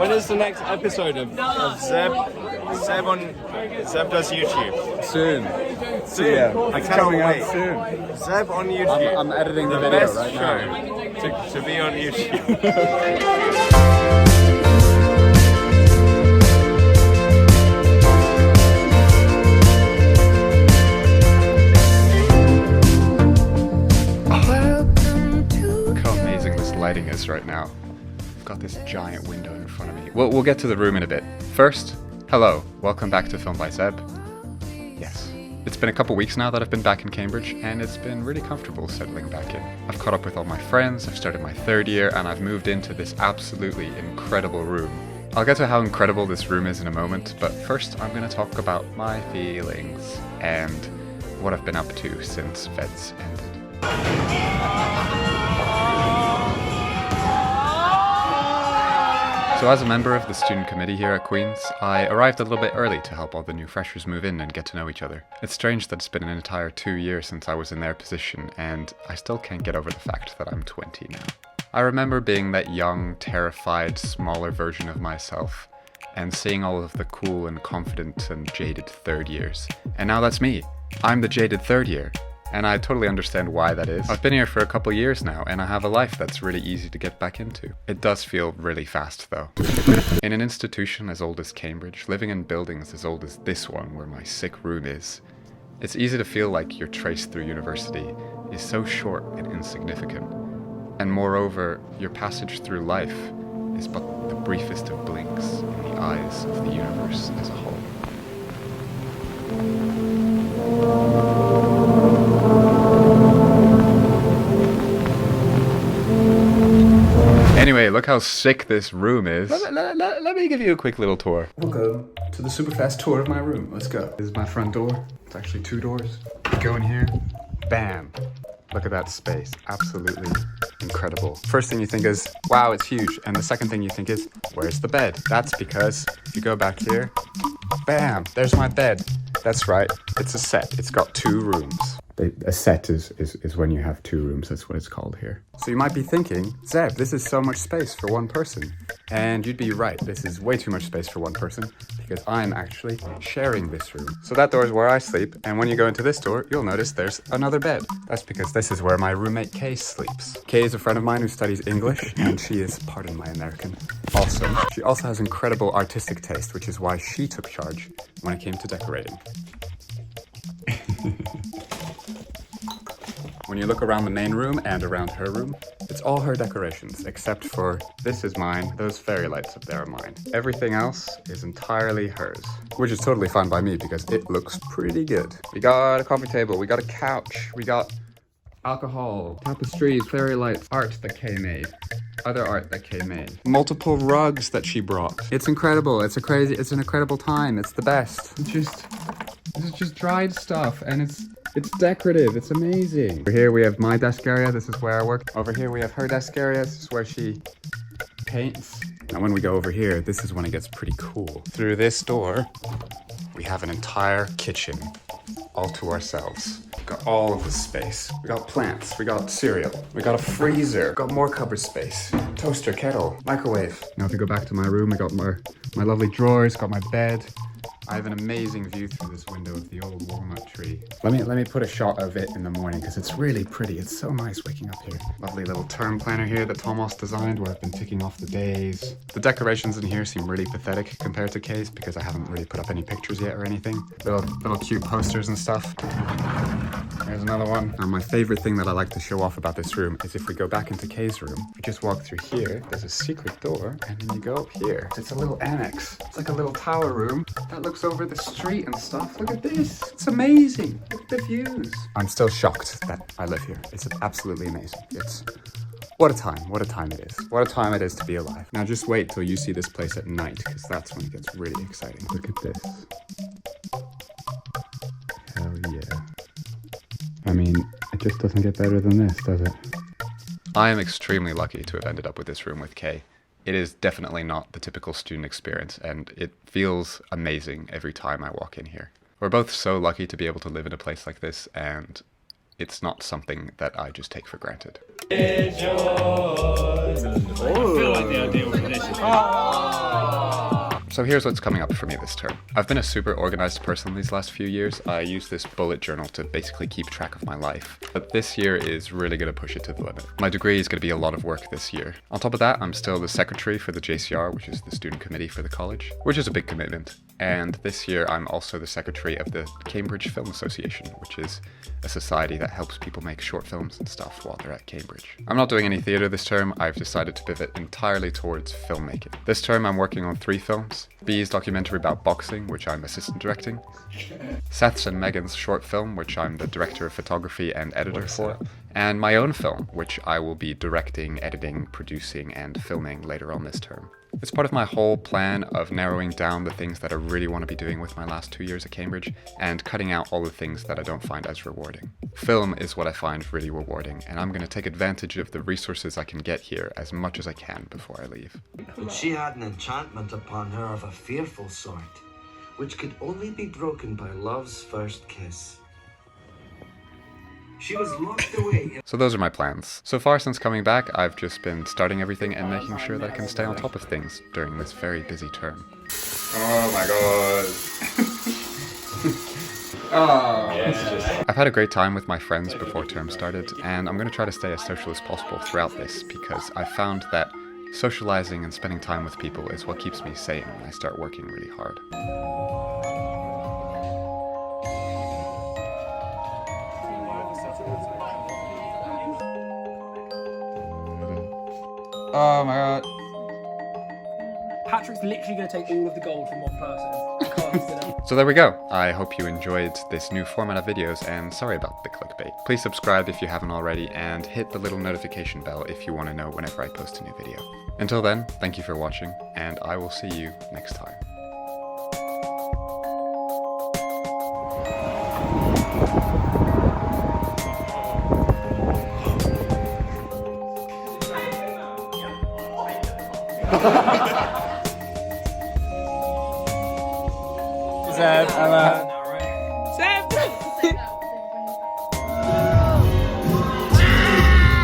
When is the next episode of Zeb? Zeb does YouTube. Soon. Yeah, I cannot wait. Soon. Zeb on YouTube. I'm editing the video best right now. show to be on YouTube. Look how amazing this lighting is right now. I've got this giant window in front of me. We'll get to the room in a bit. First, hello, welcome back to Film by Zeb. Yes, it's been a couple weeks now that I've been back in Cambridge, and it's been really comfortable settling back in. I've caught up with all my friends, I've started my third year, and I've moved into this absolutely incredible room. I'll get to how incredible this room is in a moment, but first I'm going to talk about my feelings and what I've been up to since Veds ended. So as a member of the student committee here at Queen's, I arrived a little bit early to help all the new freshers move in and get to know each other. It's strange that it's been an entire 2 years since I was in their position, and I still can't get over the fact that I'm 20 now. I remember being that young, terrified, smaller version of myself, and seeing all of the cool and confident and jaded third years. And now that's me. I'm the jaded third year. And I totally understand why that is. I've been here for a couple years now, and I have a life that's really easy to get back into. It does feel really fast, though. In an institution as old as Cambridge, living in buildings as old as this one, where my sick room is, it's easy to feel like your trace through university is so short and insignificant. And moreover, your passage through life is but the briefest of blinks in the eyes of the universe as a whole. Anyway, look how sick this room is. Let me give you a quick little tour. Welcome to the super fast tour of my room. Let's go. This is my front door. It's actually 2 doors. Go in here. Bam. Look at that space. Absolutely incredible. First thing you think is, wow, it's huge. And the second thing you think is, where's the bed? That's because if you go back here, bam, there's my bed. That's right. It's a set. It's got 2 rooms. A set is when you have 2 rooms. That's what it's called here. So you might be thinking, Zeb, this is so much space for one person. And you'd be right. This is way too much space for one person because I'm actually sharing this room. So that door is where I sleep. And when you go into this door, you'll notice there's another bed. That's because this is where my roommate Kay sleeps. Kay is a friend of mine who studies English, and she is, pardon my American, awesome. She also has incredible artistic taste, which is why she took charge when it came to decorating. When you look around the main room and around her room, it's all her decorations, except for this is mine, those fairy lights up there are mine. Everything else is entirely hers, which is totally fine by me because it looks pretty good. We got a coffee table, we got a couch, we got alcohol, tapestries, fairy lights, art that Kay made. Other art that Kay made. Multiple rugs that she brought. It's incredible, it's an incredible time, it's the best. This is just dried stuff and it's decorative, it's amazing. Over here we have my desk area, this is where I work. Over here we have her desk area, this is where she paints. And when we go over here, this is when it gets pretty cool. Through this door, we have an entire kitchen all to ourselves. We've got all of the space. We got plants, we got cereal, we got a freezer, got more cupboard space, toaster, kettle, microwave. Now if we go back to my room, I got my lovely drawers, got my bed. I have an amazing view through this window of the old walnut tree. Let me put a shot of it in the morning because it's really pretty. It's so nice waking up here. Lovely little term planner here that Thomas designed where I've been ticking off the days. The decorations in here seem really pathetic compared to Kay's because I haven't really put up any pictures yet or anything. Little cute posters and stuff. There's another one. Now my favorite thing that I like to show off about this room is if we go back into Kay's room, we just walk through here, there's a secret door, and then you go up here. It's a little annex. It's like a little tower room that looks over the street and stuff. Look at this. It's amazing. Look at the views. I'm still shocked that I live here. It's absolutely amazing. What a time it is. What a time it is to be alive. Now just wait till you see this place at night, because that's when it gets really exciting. Look at this. Hell yeah. I mean, it just doesn't get better than this, does it? I am extremely lucky to have ended up with this room with Kay. It is definitely not the typical student experience, and it feels amazing every time I walk in here. We're both so lucky to be able to live in a place like this, and it's not something that I just take for granted. I feel like the ideal condition. So here's what's coming up for me this term. I've been a super organized person these last few years. I use this bullet journal to basically keep track of my life. But this year is really going to push it to the limit. My degree is going to be a lot of work this year. On top of that, I'm still the secretary for the JCR, which is the student committee for the college, which is a big commitment. And this year, I'm also the secretary of the Cambridge Film Association, which is a society that helps people make short films and stuff while they're at Cambridge. I'm not doing any theatre this term. I've decided to pivot entirely towards filmmaking. This term, I'm working on 3 films. B's documentary about boxing, which I'm assistant directing. Seth's and Megan's short film, which I'm the director of photography and editor for. And my own film, which I will be directing, editing, producing, and filming later on this term. It's part of my whole plan of narrowing down the things that I really want to be doing with my last 2 years at Cambridge and cutting out all the things that I don't find as rewarding. Film is what I find really rewarding, and I'm going to take advantage of the resources I can get here as much as I can before I leave. But she had an enchantment upon her of a fearful sort, which could only be broken by love's first kiss. She was locked away. So those are my plans. So far since coming back, I've just been starting everything and making sure that I can stay on top of things during this very busy term. Oh my god. Oh. I've had a great time with my friends before term started, and I'm going to try to stay as social as possible throughout this because I found that socializing and spending time with people is what keeps me sane when I start working really hard. Oh my god. Patrick's literally going to take all of the gold from one person. I can't consider. So there we go. I hope you enjoyed this new format of videos, and sorry about the clickbait. Please subscribe if you haven't already, and hit the little notification bell if you want to know whenever I post a new video. Until then, thank you for watching, and I will see you next time. Seb, Seb!